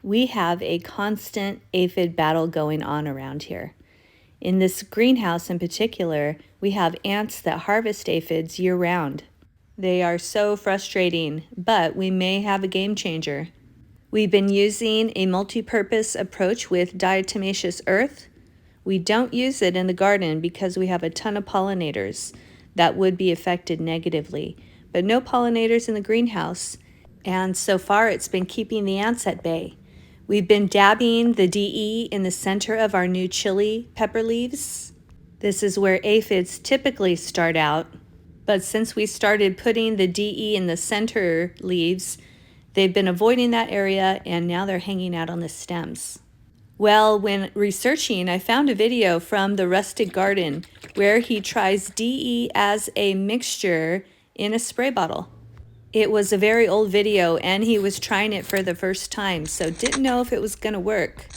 We have a constant aphid battle going on around here. In this greenhouse in particular, we have ants that harvest aphids year-round. They are so frustrating, but we may have a game changer. We've been using a multi-purpose approach with diatomaceous earth. We don't use it in the garden because we have a ton of pollinators that would be affected negatively, but no pollinators in the greenhouse, and so far it's been keeping the ants at bay. We've been dabbing the DE in the center of our new chili pepper leaves. This is where aphids typically start out, but since we started putting the DE in the center leaves, they've been avoiding that area and now they're hanging out on the stems. Well, when researching, I found a video from the Rustic Garden where he tries DE as a mixture in a spray bottle. It was a very old video and he was trying it for the first time, so didn't know if it was going to work.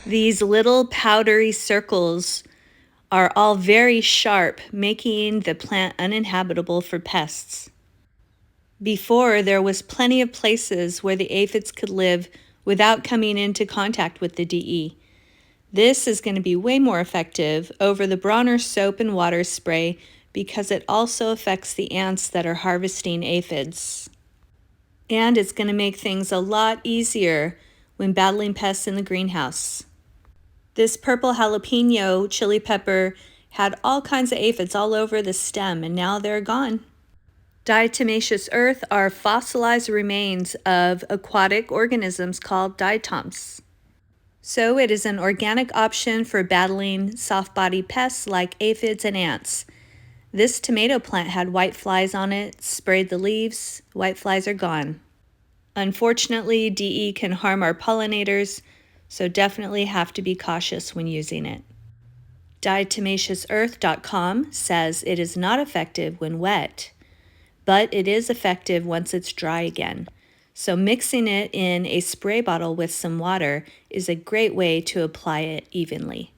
These little powdery circles are all very sharp, making the plant uninhabitable for pests. Before, there was plenty of places where the aphids could live without coming into contact with the DE. This is going to be way more effective over the Bronner soap and water spray because it also affects the ants that are harvesting aphids. And it's going to make things a lot easier when battling pests in the greenhouse. This purple jalapeno chili pepper had all kinds of aphids all over the stem, and now they're gone. Diatomaceous earth are fossilized remains of aquatic organisms called diatoms. So it is an organic option for battling soft-bodied pests like aphids and ants. This tomato plant had whiteflies on it, sprayed the leaves, whiteflies are gone. Unfortunately, DE can harm our pollinators, so definitely have to be cautious when using it. Diatomaceousearth.com says it is not effective when wet, but it is effective once it's dry again. So mixing it in a spray bottle with some water is a great way to apply it evenly.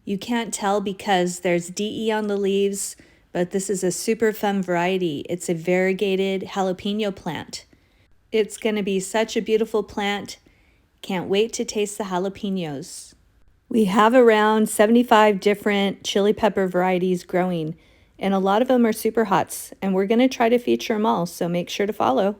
You can't tell because there's DE on the leaves, but this is a super fun variety. It's a variegated jalapeno plant. It's going to be such a beautiful plant. Can't wait to taste the jalapenos. We have around 75 different chili pepper varieties growing, and a lot of them are super hots, and we're going to try to feature them all, so make sure to follow.